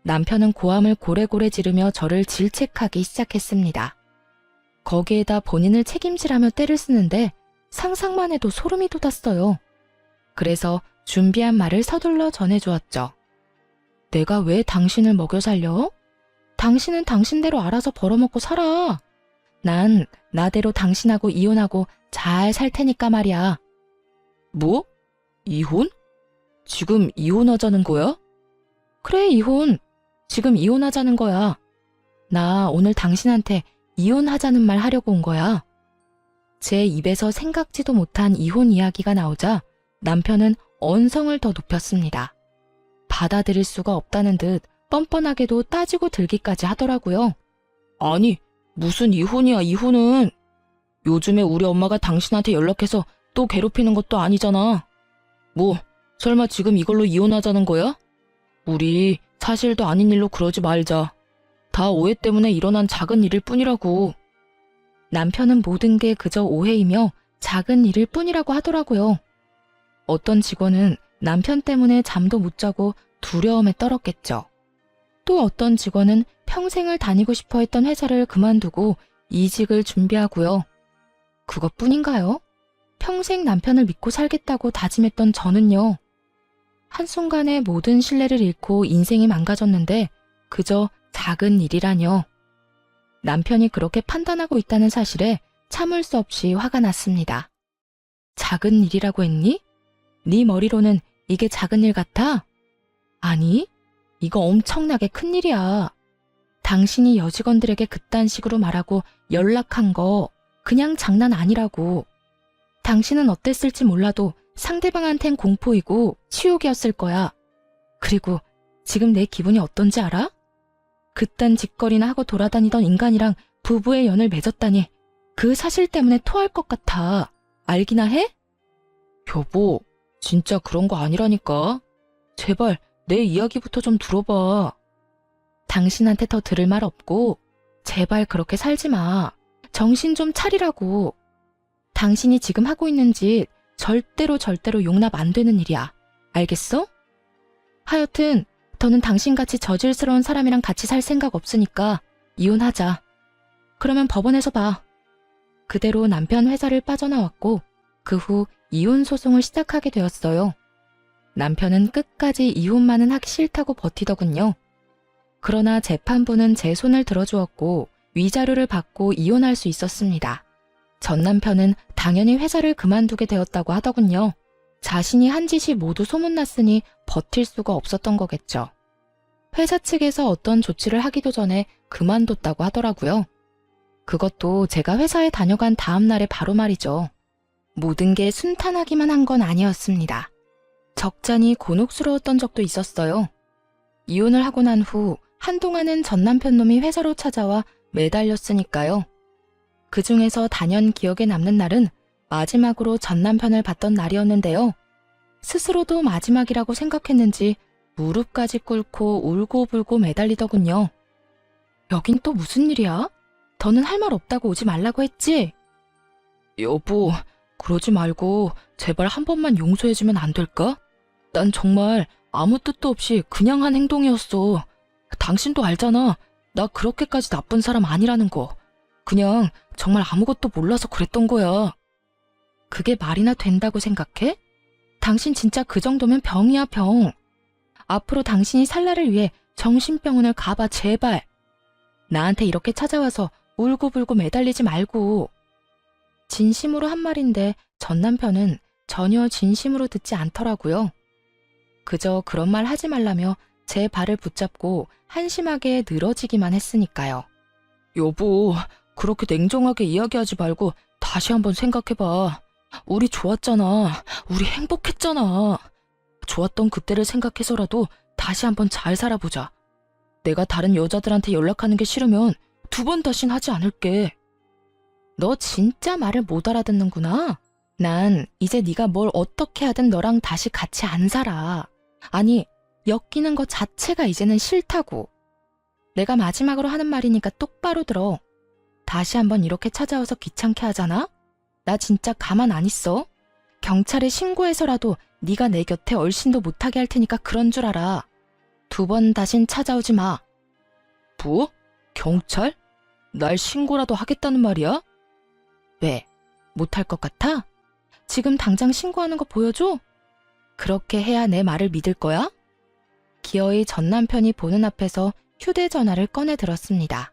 남편은 고함을 고래고래 지르며 저를 질책하기 시작했습니다. 거기에다 본인을 책임지라며 때를 쓰는데 상상만 해도 소름이 돋았어요. 그래서 준비한 말을 서둘러 전해주었죠. 내가 왜 당신을 먹여 살려? 당신은 당신대로 알아서 벌어먹고 살아. 난 나대로 당신하고 이혼하고 잘 살 테니까 말이야. 뭐? 이혼? 지금 이혼하자는 거야? 그래, 이혼. 지금 이혼하자는 거야. 나 오늘 당신한테 이혼하자는 말 하려고 온 거야. 제 입에서 생각지도 못한 이혼 이야기가 나오자 남편은 언성을 더 높였습니다. 받아들일 수가 없다는 듯 뻔뻔하게도 따지고 들기까지 하더라고요. 아니, 무슨 이혼이야, 이혼은. 요즘에 우리 엄마가 당신한테 연락해서 또 괴롭히는 것도 아니잖아. 뭐, 설마 지금 이걸로 이혼하자는 거야? 우리 사실도 아닌 일로 그러지 말자. 다 오해 때문에 일어난 작은 일일 뿐이라고. 남편은 모든 게 그저 오해이며 작은 일일 뿐이라고 하더라고요. 어떤 직원은 남편 때문에 잠도 못 자고 두려움에 떨었겠죠. 또 어떤 직원은 평생을 다니고 싶어 했던 회사를 그만두고 이직을 준비하고요. 그것뿐인가요? 평생 남편을 믿고 살겠다고 다짐했던 저는요. 한순간에 모든 신뢰를 잃고 인생이 망가졌는데 그저 작은 일이라뇨. 남편이 그렇게 판단하고 있다는 사실에 참을 수 없이 화가 났습니다. 작은 일이라고 했니? 네 머리로는 이게 작은 일 같아? 아니, 이거 엄청나게 큰 일이야. 당신이 여직원들에게 그딴 식으로 말하고 연락한 거 그냥 장난 아니라고. 당신은 어땠을지 몰라도 상대방한텐 공포이고 치욕이었을 거야. 그리고 지금 내 기분이 어떤지 알아? 그딴 짓거리나 하고 돌아다니던 인간이랑 부부의 연을 맺었다니 그 사실 때문에 토할 것 같아. 알기나 해? 여보, 진짜 그런 거 아니라니까. 제발 내 이야기부터 좀 들어봐. 당신한테 더 들을 말 없고 제발 그렇게 살지 마. 정신 좀 차리라고. 당신이 지금 하고 있는 짓 절대로 용납 안 되는 일이야. 알겠어? 하여튼 더는 당신같이 저질스러운 사람이랑 같이 살 생각 없으니까 이혼하자. 그러면 법원에서 봐. 그대로 남편 회사를 빠져나왔고 그 후 이혼 소송을 시작하게 되었어요. 남편은 끝까지 이혼만은 하기 싫다고 버티더군요. 그러나 재판부는 제 손을 들어주었고 위자료를 받고 이혼할 수 있었습니다. 전 남편은 당연히 회사를 그만두게 되었다고 하더군요. 자신이 한 짓이 모두 소문났으니 버틸 수가 없었던 거겠죠. 회사 측에서 어떤 조치를 하기도 전에 그만뒀다고 하더라고요. 그것도 제가 회사에 다녀간 다음 날에 바로 말이죠. 모든 게 순탄하기만 한 건 아니었습니다. 적잖이 곤혹스러웠던 적도 있었어요. 이혼을 하고 난 후 한동안은 전 남편 놈이 회사로 찾아와 매달렸으니까요. 그 중에서 단연 기억에 남는 날은 마지막으로 전 남편을 봤던 날이었는데요. 스스로도 마지막이라고 생각했는지 무릎까지 꿇고 울고불고 매달리더군요. 여긴 또 무슨 일이야? 더는 할 말 없다고 오지 말라고 했지? 여보, 그러지 말고 제발 한 번만 용서해주면 안 될까? 난 정말 아무 뜻도 없이 그냥 한 행동이었어. 당신도 알잖아. 나 그렇게까지 나쁜 사람 아니라는 거. 그냥 정말 아무것도 몰라서 그랬던 거야. 그게 말이나 된다고 생각해? 당신 진짜 그 정도면 병이야, 병. 앞으로 당신이 살 날을 위해 정신병원을 가봐, 제발. 나한테 이렇게 찾아와서 울고불고 매달리지 말고. 진심으로 한 말인데 전 남편은 전혀 진심으로 듣지 않더라고요. 그저 그런 말 하지 말라며 제 발을 붙잡고 한심하게 늘어지기만 했으니까요. 여보, 그렇게 냉정하게 이야기하지 말고 다시 한번 생각해봐. 우리 좋았잖아. 우리 행복했잖아. 좋았던 그때를 생각해서라도 다시 한번 잘 살아보자. 내가 다른 여자들한테 연락하는 게 싫으면 2번 다신 하지 않을게. 너 진짜 말을 못 알아듣는구나. 난 이제 네가 뭘 어떻게 하든 너랑 다시 같이 안 살아. 아니, 엮이는 것 자체가 이제는 싫다고. 내가 마지막으로 하는 말이니까 똑바로 들어. 다시 한번 이렇게 찾아와서 귀찮게 하잖아? 나 진짜 가만 안 있어. 경찰에 신고해서라도 네가 내 곁에 얼씬도 못하게 할 테니까 그런 줄 알아. 2번 다신 찾아오지 마. 뭐? 경찰? 날 신고라도 하겠다는 말이야? 왜? 못할 것 같아? 지금 당장 신고하는 거 보여줘? 그렇게 해야 내 말을 믿을 거야? 기어이 전 남편이 보는 앞에서 휴대전화를 꺼내 들었습니다.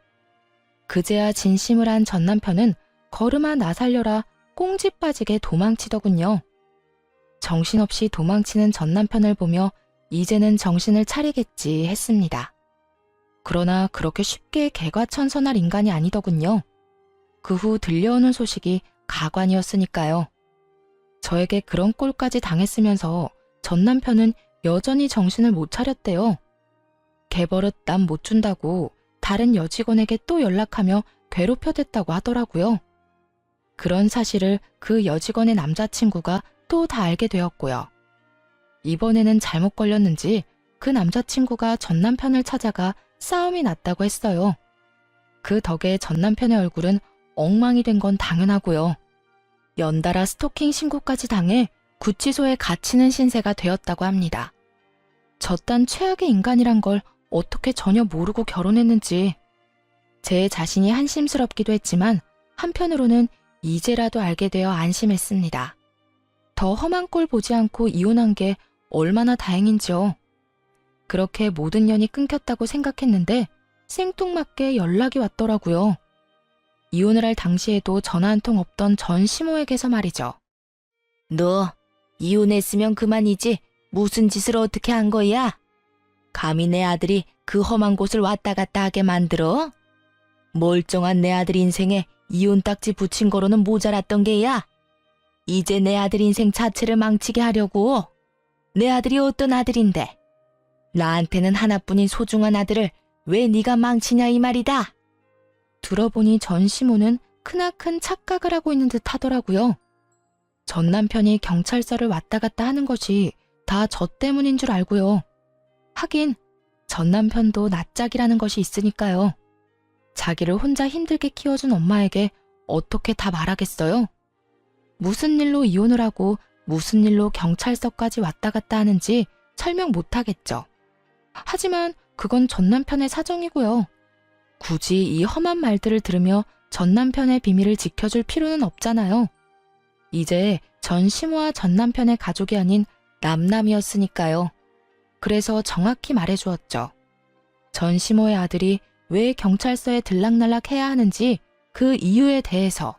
그제야 진심을 한 전 남편은 걸음아 나 살려라 꽁지 빠지게 도망치더군요. 정신없이 도망치는 전 남편을 보며 이제는 정신을 차리겠지 했습니다. 그러나 그렇게 쉽게 개과천선할 인간이 아니더군요. 그 후 들려오는 소식이 가관이었으니까요. 저에게 그런 꼴까지 당했으면서 전 남편은 여전히 정신을 못 차렸대요. 개버릇 남 못 준다고 다른 여직원에게 또 연락하며 괴롭혀댔다고 하더라고요. 그런 사실을 그 여직원의 남자친구가 또 다 알게 되었고요. 이번에는 잘못 걸렸는지 그 남자친구가 전 남편을 찾아가 싸움이 났다고 했어요. 그 덕에 전 남편의 얼굴은 엉망이 된 건 당연하고요. 연달아 스토킹 신고까지 당해 구치소에 갇히는 신세가 되었다고 합니다. 저딴 최악의 인간이란 걸 어떻게 전혀 모르고 결혼했는지 제 자신이 한심스럽기도 했지만 한편으로는 이제라도 알게 되어 안심했습니다. 더 험한 꼴 보지 않고 이혼한 게 얼마나 다행인지요. 그렇게 모든 연이 끊겼다고 생각했는데 생뚱맞게 연락이 왔더라고요. 이혼을 할 당시에도 전화 한 통 없던 전 시모에게서 말이죠. 너 이혼했으면 그만이지 무슨 짓을 어떻게 한 거야? 감히 내 아들이 그 험한 곳을 왔다 갔다 하게 만들어? 멀쩡한 내 아들 인생에 이혼 딱지 붙인 거로는 모자랐던 게야. 이제 내 아들 인생 자체를 망치게 하려고. 내 아들이 어떤 아들인데? 나한테는 하나뿐인 소중한 아들을 왜 네가 망치냐 이 말이다. 들어보니 전 시모는 크나큰 착각을 하고 있는 듯 하더라고요. 전 남편이 경찰서를 왔다 갔다 하는 것이 다 저 때문인 줄 알고요. 하긴 전 남편도 낯짝이라는 것이 있으니까요. 자기를 혼자 힘들게 키워준 엄마에게 어떻게 다 말하겠어요? 무슨 일로 이혼을 하고 무슨 일로 경찰서까지 왔다 갔다 하는지 설명 못하겠죠. 하지만 그건 전 남편의 사정이고요. 굳이 이 험한 말들을 들으며 전 남편의 비밀을 지켜줄 필요는 없잖아요. 이제 전 시모와 전 남편의 가족이 아닌 남남이었으니까요. 그래서 정확히 말해주었죠. 전 시모의 아들이 왜 경찰서에 들락날락 해야 하는지 그 이유에 대해서.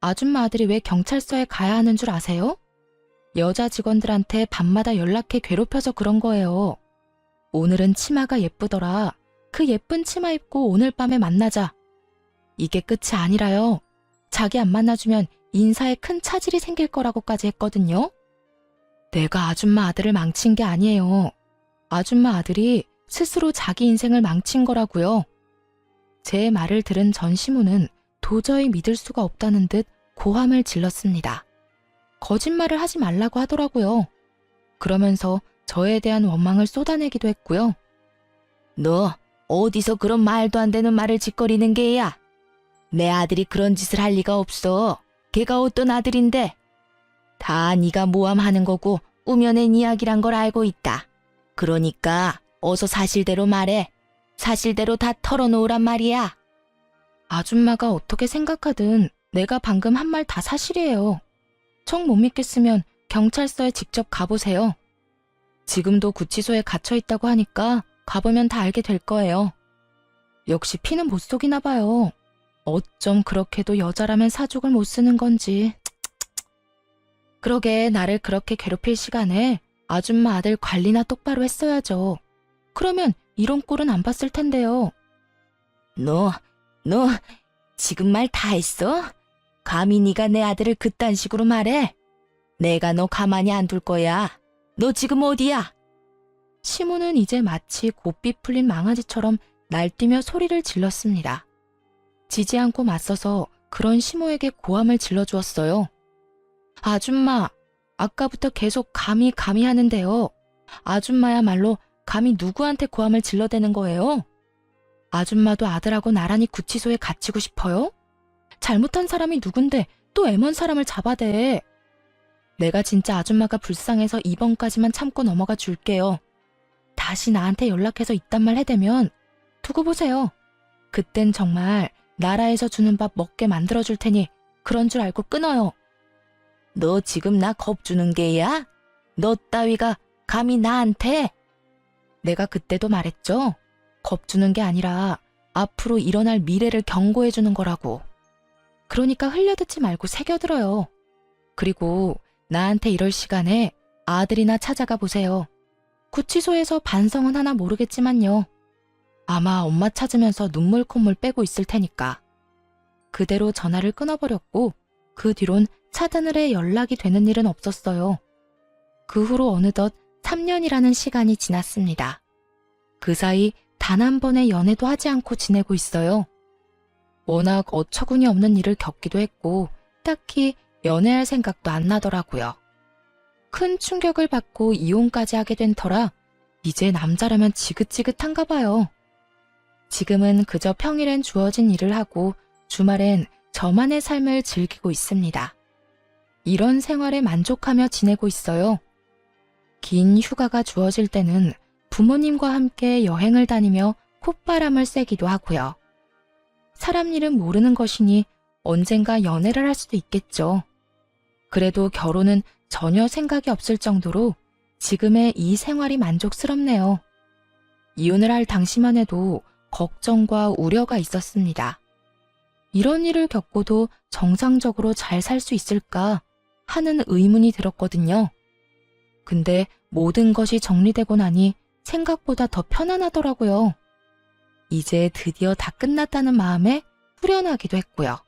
아줌마 아들이 왜 경찰서에 가야 하는 줄 아세요? 여자 직원들한테 밤마다 연락해 괴롭혀서 그런 거예요. 오늘은 치마가 예쁘더라. 그 예쁜 치마 입고 오늘 밤에 만나자. 이게 끝이 아니라요. 자기 안 만나주면 인사에 큰 차질이 생길 거라고까지 했거든요. 내가 아줌마 아들을 망친 게 아니에요. 아줌마 아들이 스스로 자기 인생을 망친 거라고요. 제 말을 들은 전 시모는 도저히 믿을 수가 없다는 듯 고함을 질렀습니다. 거짓말을 하지 말라고 하더라고요. 그러면서 저에 대한 원망을 쏟아내기도 했고요. 너 어디서 그런 말도 안 되는 말을 짓거리는 게야? 내 아들이 그런 짓을 할 리가 없어. 걔가 어떤 아들인데? 다 네가 모함하는 거고 우며낸 이야기란 걸 알고 있다. 그러니까 어서 사실대로 말해. 사실대로 다 털어놓으란 말이야. 아줌마가 어떻게 생각하든 내가 방금 한 말 다 사실이에요. 정 못 믿겠으면 경찰서에 직접 가보세요. 지금도 구치소에 갇혀 있다고 하니까 가보면 다 알게 될 거예요. 역시 피는 못 속이나 봐요. 어쩜 그렇게도 여자라면 사족을 못 쓰는 건지. 그러게 나를 그렇게 괴롭힐 시간에 아줌마 아들 관리나 똑바로 했어야죠. 그러면 이런 꼴은 안 봤을 텐데요. 너 지금 말 다 했어? 감히 네가 내 아들을 그딴 식으로 말해? 내가 너 가만히 안 둘 거야. 너 지금 어디야? 시모는 이제 마치 고삐 풀린 망아지처럼 날뛰며 소리를 질렀습니다. 지지 않고 맞서서 그런 시모에게 고함을 질러주었어요. 아줌마, 아까부터 계속 감히 하는데요. 아줌마야말로 감히 누구한테 고함을 질러대는 거예요? 아줌마도 아들하고 나란히 구치소에 갇히고 싶어요? 잘못한 사람이 누군데 또 애먼 사람을 잡아대. 내가 진짜 아줌마가 불쌍해서 이번까지만 참고 넘어가 줄게요. 다시 나한테 연락해서 이딴 말 해대면 두고 보세요. 그땐 정말 나라에서 주는 밥 먹게 만들어줄 테니 그런 줄 알고 끊어요. 너 지금 나 겁주는 게야? 너 따위가 감히 나한테? 내가 그때도 말했죠? 겁주는 게 아니라 앞으로 일어날 미래를 경고해주는 거라고. 그러니까 흘려듣지 말고 새겨들어요. 그리고 나한테 이럴 시간에 아들이나 찾아가 보세요. 구치소에서 반성은 하나 모르겠지만요. 아마 엄마 찾으면서 눈물 콧물 빼고 있을 테니까. 그대로 전화를 끊어버렸고 그 뒤론 차드늘에 연락이 되는 일은 없었어요. 그 후로 어느덧 3년이라는 시간이 지났습니다. 그 사이 단 한 번의 연애도 하지 않고 지내고 있어요. 워낙 어처구니 없는 일을 겪기도 했고 딱히 연애할 생각도 안 나더라고요. 큰 충격을 받고 이혼까지 하게 된 터라 이제 남자라면 지긋지긋한가 봐요. 지금은 그저 평일엔 주어진 일을 하고 주말엔 저만의 삶을 즐기고 있습니다. 이런 생활에 만족하며 지내고 있어요. 긴 휴가가 주어질 때는 부모님과 함께 여행을 다니며 콧바람을 쐬기도 하고요. 사람 일은 모르는 것이니 언젠가 연애를 할 수도 있겠죠. 그래도 결혼은 전혀 생각이 없을 정도로 지금의 이 생활이 만족스럽네요. 이혼을 할 당시만 해도 걱정과 우려가 있었습니다. 이런 일을 겪고도 정상적으로 잘 살 수 있을까 하는 의문이 들었거든요. 근데 모든 것이 정리되고 나니 생각보다 더 편안하더라고요. 이제 드디어 다 끝났다는 마음에 후련하기도 했고요.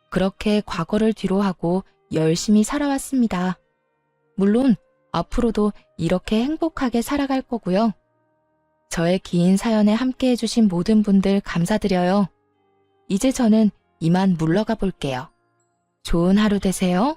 그렇게 과거를 뒤로하고 열심히 살아왔습니다. 물론 앞으로도 이렇게 행복하게 살아갈 거고요. 저의 긴 사연에 함께 해주신 모든 분들 감사드려요. 이제 저는 이만 물러가 볼게요. 좋은 하루 되세요.